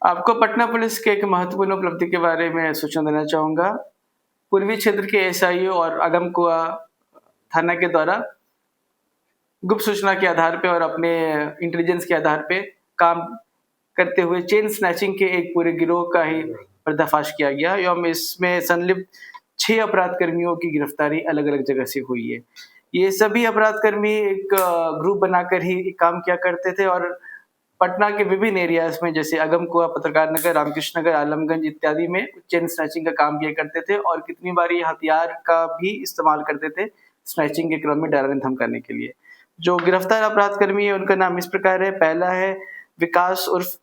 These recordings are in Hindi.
आपको पटना पुलिस के एक महत्वपूर्ण उपलब्धि के बारे में सूचना देना चाहूँगा। पूर्वी क्षेत्र के एसआईओ और अगमकुआ थाना के द्वारा गुप्त सूचना के आधार पे और अपने इंटेलिजेंस के आधार पे काम करते हुए चेन स्नैचिंग के एक पूरे गिरोह का ही पर्दाफाश किया गया एवं इसमें संलिप्त 6 अपराध कर्मियों की गिरफ्तारी अलग-अलग जगह से हुई है। ये सभी अपराध कर्मी एक ग्रुप बनाकर ही काम किया करते थे और पटना के विभिन्न एरियाज़ में जैसे अगमकुआ, पत्रकार नगर, रामकृष्ण नगर, आलमगंज इत्यादि में चेन स्नैचिंग का काम किया करते थे और कितनी बार ये हथियार का भी इस्तेमाल करते थे, स्नैचिंग के क्रम में डराने धमकाने के लिए। जो गिरफ्तार अपराध कर्मी है उनका नाम इस प्रकार है, पहला है विकास उर्फ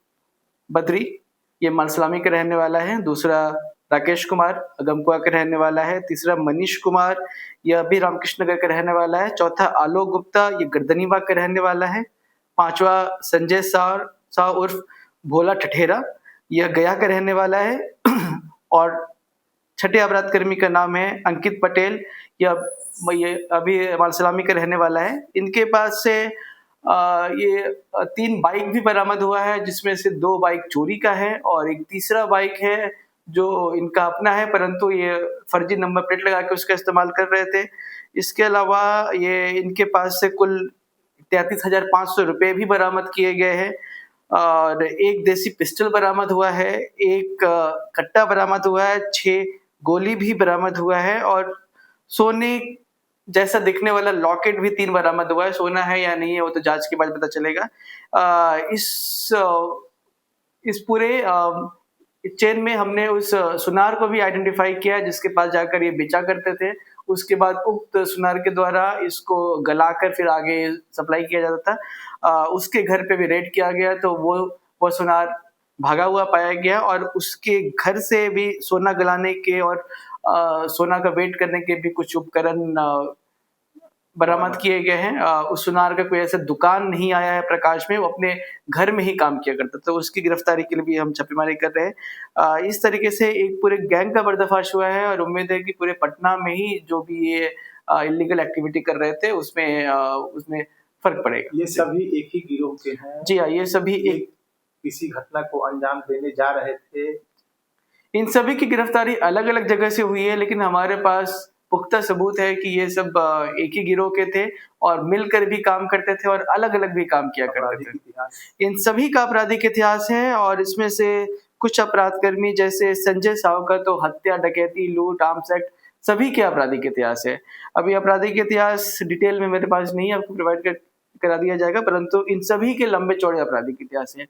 बद्री, ये मालसलामी का रहने वाला है। दूसरा राकेश कुमार, अगमकुआ का रहने वाला है। तीसरा मनीष कुमार, यह भी रामकृष्ण नगर का रहने वाला है। चौथा आलोक गुप्ता, ये गर्दनीबाग का रहने वाला है। पाँचवा संजय शाह उर्फ भोला ठठेरा, यह गया का रहने वाला है। और छठे अपराध कर्मी का नाम है अंकित पटेल, ये अभी मालसलामी का रहने वाला है। इनके पास से ये 3 बाइक भी बरामद हुआ है, जिसमें से 2 बाइक चोरी का है और एक तीसरा बाइक है जो इनका अपना है, परंतु ये फर्जी नंबर प्लेट लगा के उसका इस्तेमाल कर रहे थे। इसके अलावा ये इनके पास से कुल 33,500 रुपए भी बरामद किए गए हैं और एक देसी पिस्टल बरामद हुआ है, एक कट्टा बरामद हुआ है, 6 गोली भी बरामद हुआ है और सोने जैसा दिखने वाला लॉकेट भी 3 बरामद हुआ है। सोना है या नहीं है वो तो जाँच के बाद पता चलेगा। इस पूरे चेन में हमने उस सुनार को भी आइडेंटिफ़ाई किया जिसके पास जाकर ये बेचा करते थे। उसके बाद उक्त सुनार के द्वारा इसको गलाकर फिर आगे सप्लाई किया जाता था। उसके घर पे भी रेड किया गया तो वो सुनार भागा हुआ पाया गया और उसके घर से भी सोना गलाने के और सोना का वेट करने के भी कुछ उपकरण बरामद किए गए हैं। उस सुनार का कोई ऐसा दुकान नहीं आया है प्रकाश में, वो अपने घर में ही काम किया करता था। तो उसकी गिरफ्तारी के लिए भी हम छापेमारी कर रहे हैं। इस तरीके से एक पूरे गैंग का पर्दाफाश हुआ है और उम्मीद है कि पूरे पटना में ही जो भी ये इल्लीगल एक्टिविटी कर रहे थे उसमें फ़र्क पड़ेगा। ये सभी एक ही गिरोह के हैं? जी हाँ, ये सभी एक किसी घटना को अंजाम देने जा रहे थे? इन सभी की गिरफ्तारी अलग-अलग जगह से हुई है, लेकिन हमारे पास पुख्ता सबूत है कि ये सब एक ही गिरोह के थे और मिलकर भी काम करते थे और अलग-अलग भी काम किया करते थे। इन सभी का आपराधिक इतिहास है और इसमें से कुछ अपराध कर्मी जैसे संजय साव का तो हत्या, डकैती, लूट, आर्म्स एक्ट सभी के आपराधिक इतिहास है। अभी आपराधिक इतिहास डिटेल में मेरे पास नहीं है, आपको प्रोवाइड करा दिया जाएगा, परंतु इन सभी के लंबे-चौड़े आपराधिक इतिहास हैं।